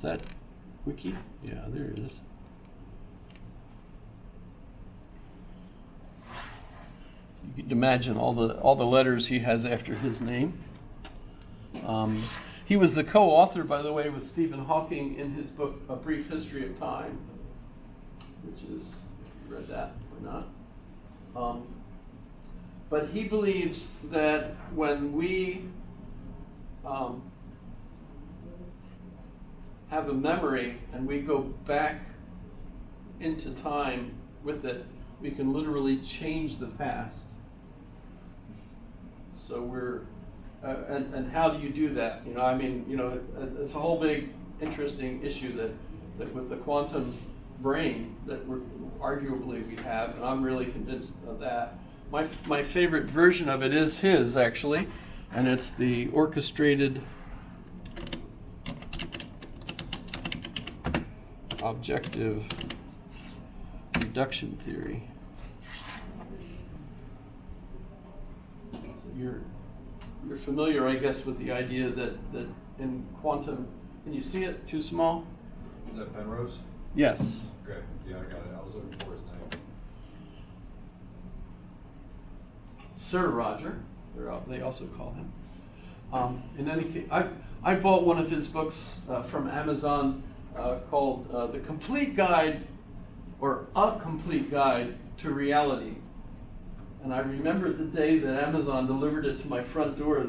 Is that wiki? Yeah, there it is. You can imagine all the letters he has after his name. He was the co-author, by the way, with Stephen Hawking in his book, A Brief History of Time, which is, if you read that or not. But he believes that when we have a memory and we go back into time with it, we can literally change the past. So we're, and how do you do that? You know, I mean, you know, it's a whole big interesting issue that with the quantum brain that arguably we have, and I'm really convinced of that. My favorite version of it is his, actually, and it's the orchestrated objective reduction theory. So you're familiar, I guess, with the idea that in quantum, can you see it? Too small? Is that Penrose? Yes. Okay, yeah, I got it. I was looking for his name. Sir Roger, they also call him. In any case, I bought one of his books from Amazon called The Complete Guide, or A Complete Guide to Reality. And I remember the day that Amazon delivered it to my front door.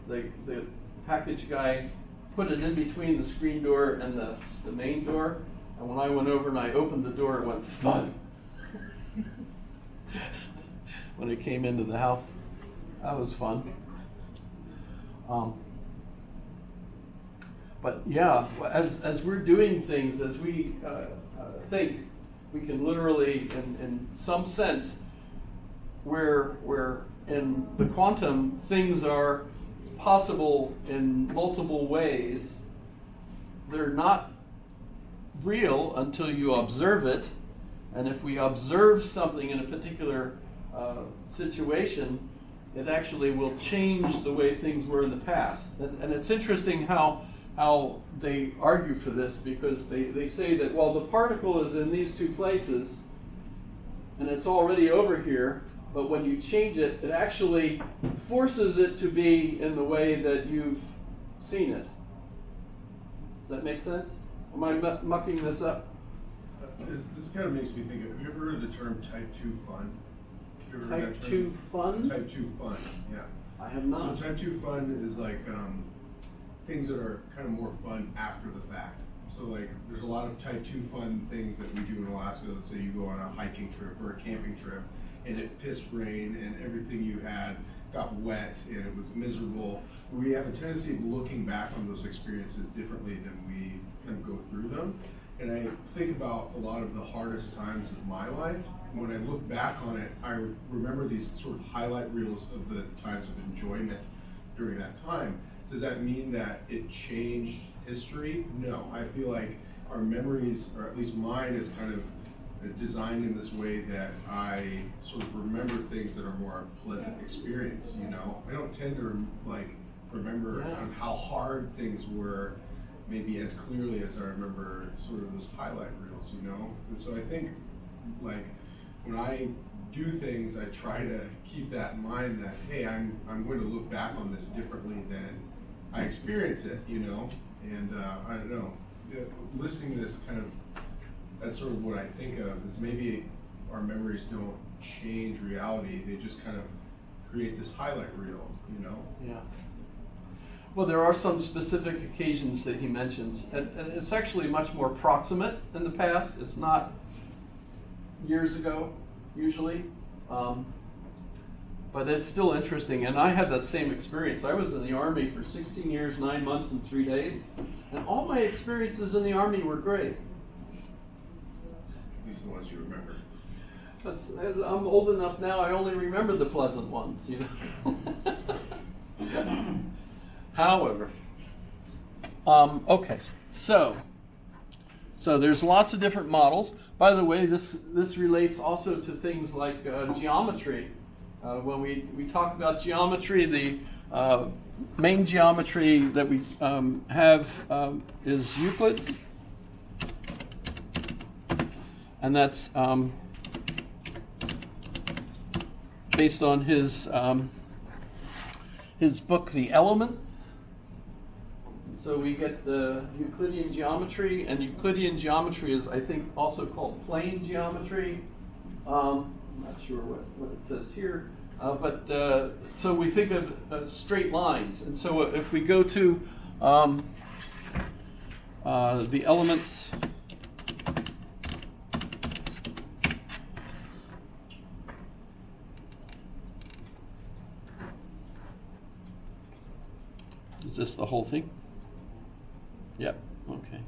The package guy put it in between the screen door and the main door. And when I went over and I opened the door, it went thud. When it came into the house. That was fun. But yeah, as we're doing things, as we think, we can literally, in some sense, where in the quantum, things are possible in multiple ways. They're not real until you observe it. And if we observe something in a particular situation, it actually will change the way things were in the past. And it's interesting how they argue for this, because they say that, well, the particle is in these two places, and it's already over here, but when you change it, it actually forces it to be in the way that you've seen it. Does that make sense? Am I mucking this up? This kind of makes me think, have you ever heard of the term type 2 fun? You ever heard Type that 2 term? fun? Type 2 fun, yeah. I have not. So type 2 fun is like things that are kind of more fun after the fact. So like there's a lot of type 2 fun things that we do in Alaska. Let's say you go on a hiking trip or a camping trip and it pissed rain and everything you had got wet and it was miserable. We have a tendency of looking back on those experiences differently than we kind of go through them. And I think about a lot of the hardest times of my life. When I look back on it, I remember these sort of highlight reels of the times of enjoyment during that time. Does that mean that it changed history? No. I feel like our memories, or at least mine, is kind of designed in this way that I sort of remember things that are more a pleasant experience, you know? I don't tend to remember kind of how hard things were maybe as clearly as I remember sort of those highlight reels, you know? And so I think, like, when I do things, I try to keep that in mind that, hey, I'm going to look back on this differently than I experience it, you know? And I don't know, listening to this kind of, that's sort of what I think of, is maybe our memories don't change reality, they just kind of create this highlight reel, you know? Yeah. Well, there are some specific occasions that he mentions, and it's actually much more proximate than the past. It's not years ago, usually. But it's still interesting, and I had that same experience. I was in the Army for 16 years, 9 months, and 3 days, and all my experiences in the Army were great. At least the ones you remember. I'm old enough now, I only remember the pleasant ones, you know. However, okay, so there's lots of different models. By the way, this relates also to things like geometry. When we talk about geometry, main geometry that we have is Euclid, and that's based on his book, The Elements. So we get the Euclidean geometry, and Euclidean geometry is, I think, also called plane geometry. I'm not sure what it says here, but so we think of straight lines. And so if we go to the Elements, is this the whole thing? Yep, okay.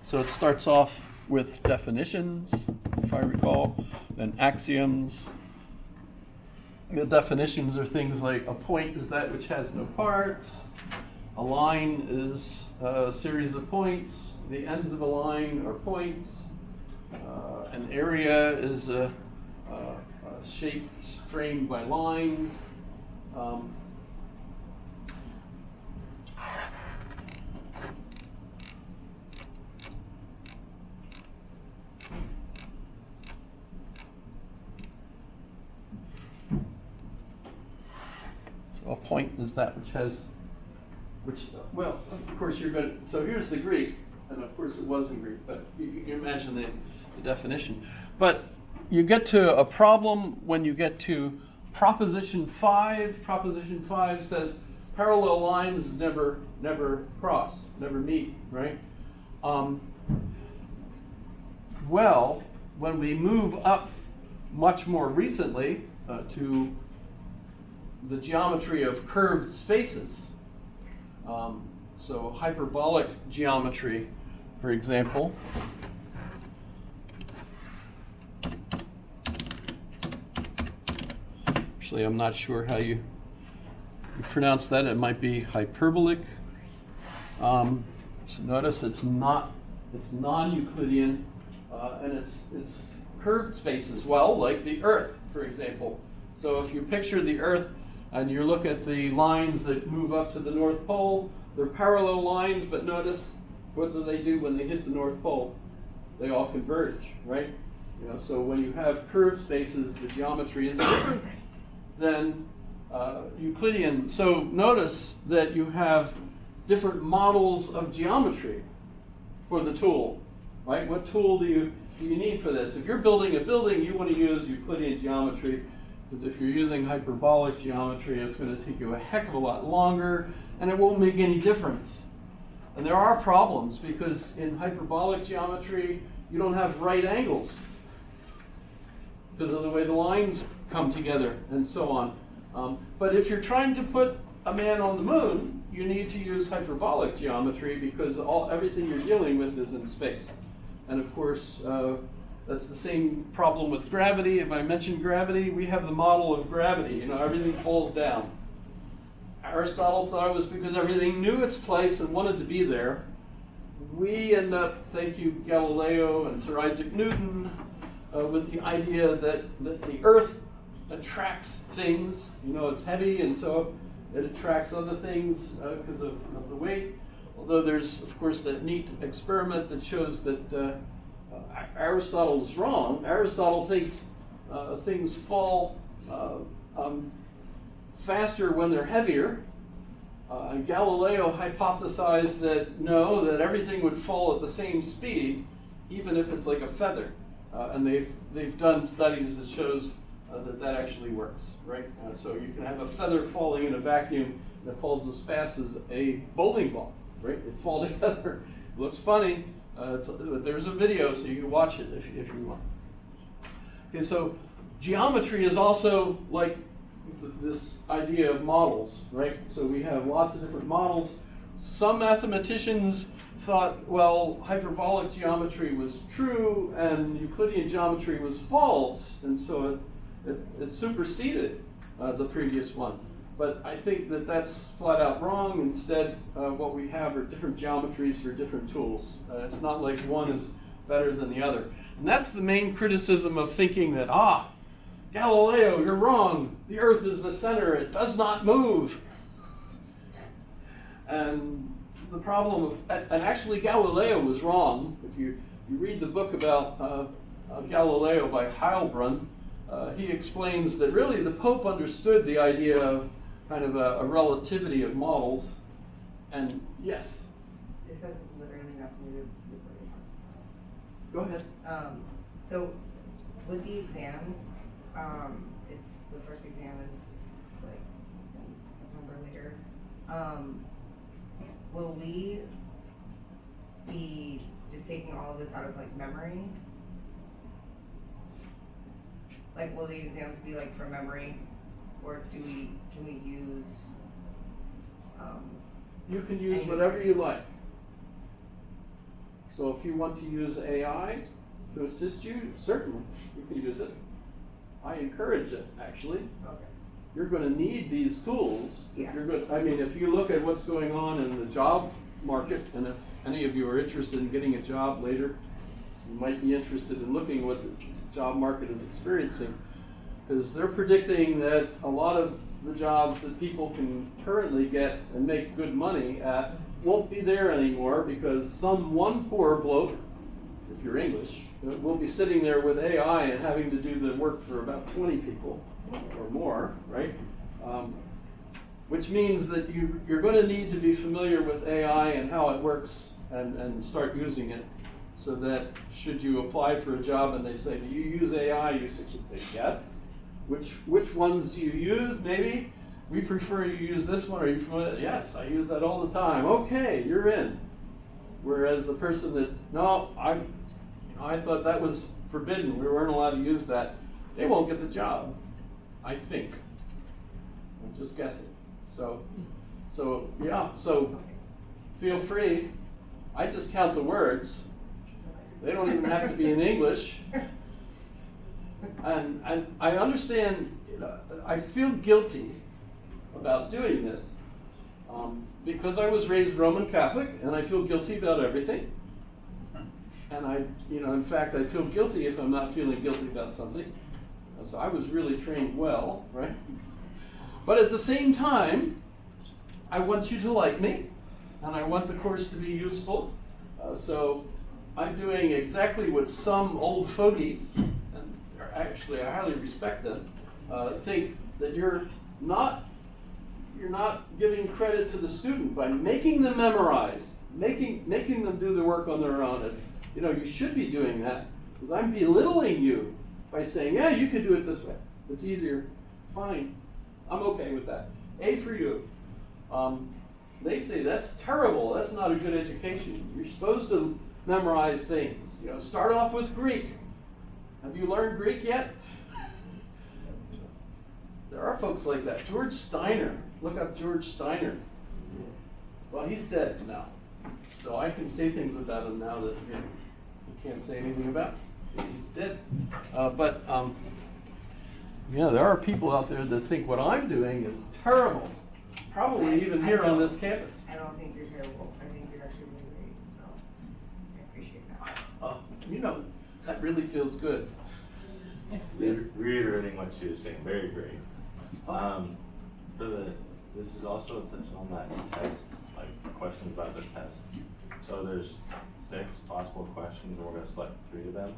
So it starts off with definitions, if I recall, then axioms. The definitions are things like a point is that which has no parts, a line is a series of points, the ends of a line are points, an area is a shape framed by lines. A point is that which has, well, of course you're going to, so here's the Greek, and of course it was in Greek, but you imagine the definition. But you get to a problem when you get to Proposition 5. Proposition 5 says parallel lines never cross, never meet, right? Well, when we move up much more recently to the geometry of curved spaces. So hyperbolic geometry, for example. Actually, I'm not sure how you pronounce that. It might be hyperbolic. So notice it's non-Euclidean, and it's curved spaces. Well, like the Earth, for example. So if you picture the Earth and you look at the lines that move up to the North Pole, they're parallel lines, but notice what do they do when they hit the North Pole? They all converge, right? You know, so when you have curved spaces, the geometry is different than Euclidean. So notice that you have different models of geometry for the tool, right? What tool do you need for this? If you're building a building, you want to use Euclidean geometry. Because if you're using hyperbolic geometry, it's going to take you a heck of a lot longer, and it won't make any difference. And there are problems, because in hyperbolic geometry, you don't have right angles because of the way the lines come together and so on. But if you're trying to put a man on the moon, you need to use hyperbolic geometry because everything you're dealing with is in space. And of course, that's the same problem with gravity. If I mentioned gravity, we have the model of gravity. You know, everything falls down. Aristotle thought it was because everything knew its place and wanted to be there. We end up, thank you Galileo and Sir Isaac Newton, with the idea that the Earth attracts things. You know, it's heavy, and so it attracts other things because of the weight. Although there's, of course, that neat experiment that shows that Aristotle's wrong. Aristotle thinks things fall faster when they're heavier. And Galileo hypothesized that no, that everything would fall at the same speed, even if it's like a feather. And they've done studies that shows that actually works, right? So you can have a feather falling in a vacuum that falls as fast as a bowling ball, right? They fall together. It looks funny. There's a video, so you can watch it if you want. Okay, so geometry is also like this idea of models, right? So we have lots of different models. Some mathematicians thought, well, hyperbolic geometry was true and Euclidean geometry was false, and so it superseded the previous one. But I think that that's flat out wrong. Instead, what we have are different geometries for different tools. It's not like one is better than the other. And that's the main criticism of thinking that, Galileo, you're wrong. The earth is the center. It does not move. And the problem and actually Galileo was wrong. If you read the book about Galileo by Heilbronn, he explains that really the Pope understood the idea of kind of a relativity of models. And yes, This has literally nothing to do with what you're talking go ahead. about. So with the exams, it's the first exam is like in September later. Will we be just taking all of this out of like memory? Like, will the exams be like from memory, or can we use? You can use whatever you like. So if you want to use AI to assist you, certainly you can use it. I encourage it, actually. Okay. You're going to need these tools. Yeah. If you're good. I mean, if you look at what's going on in the job market, and if any of you are interested in getting a job later, you might be interested in looking at what the job market is experiencing, because they're predicting that a lot of the jobs that people can currently get and make good money at won't be there anymore, because some one poor bloke, if you're English, will be sitting there with AI and having to do the work for about 20 people or more, right? Which means that you're going to need to be familiar with AI and how it works and start using it, so that should you apply for a job and they say, do you use AI? You should say yes. Which ones do you use? Maybe we prefer you use this one. Are you familiar? Yes, I use that all the time. Okay, you're in. Whereas the person that, no, I thought that was forbidden. We weren't allowed to use that. They won't get the job, I think. I'm just guessing. So yeah, so feel free. I just count the words. They don't even have to be in English. And I understand, I feel guilty about doing this because I was raised Roman Catholic, and I feel guilty about everything. And in fact, I feel guilty if I'm not feeling guilty about something. So I was really trained well, right? But at the same time, I want you to like me, and I want the course to be useful. So I'm doing exactly what some old fogies, and actually I highly respect them, think that you're not giving credit to the student by making them memorize, making them do the work on their own. You should be doing that, because I'm belittling you by saying, yeah, you could do it this way. It's easier. Fine. I'm okay with that. A for you. They say that's terrible. That's not a good education. You're supposed to memorize things. Start off with Greek. Have you learned Greek yet? There are folks like that. George Steiner. Look up George Steiner. Well, he's dead now. So I can say things about him now that you can't say anything about. He's dead. There are people out there that think what I'm doing is terrible. Probably even here on this campus. I don't think you're terrible. I think you're actually really great. So I appreciate that. That really feels good. Reiterating what she was saying, very great. This is also touching on that test, like questions about the test. So there's 6 possible questions, and we're going to select 3 of them.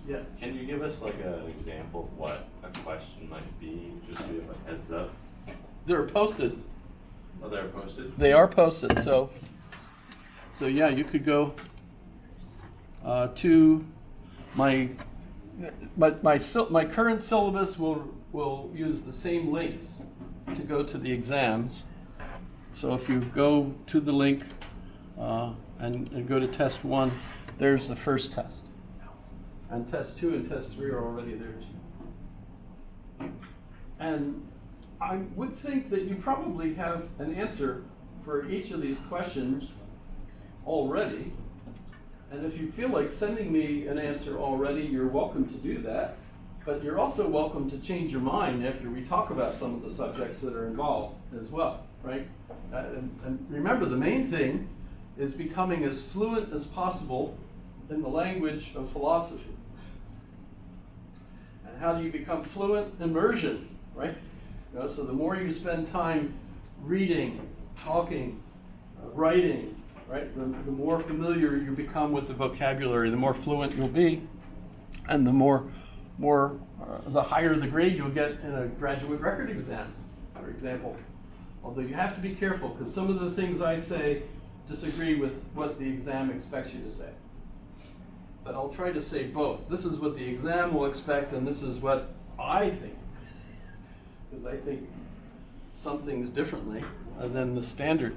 Yeah. Can you give us like an example of what a question might be, just to give a heads up? They're posted. Oh, they're posted? They are posted. So yeah, you could go to my current syllabus will use the same links to go to the exams. So if you go to the link and go to test 1, there's the first test. And test 2 and test 3 are already there too. And I would think that you probably have an answer for each of these questions already. And if you feel like sending me an answer already, you're welcome to do that. But you're also welcome to change your mind after we talk about some of the subjects that are involved as well, right? And remember, the main thing is becoming as fluent as possible in the language of philosophy. And how do you become fluent? Immersion, right? You know, so the more you spend time reading, talking, writing, right? The more familiar you become with the vocabulary, the more fluent you'll be, and the higher the grade you'll get in a graduate record exam, for example. Although you have to be careful, because some of the things I say disagree with what the exam expects you to say. But I'll try to say both. This is what the exam will expect, and this is what I think. Because I think some things differently than the standard.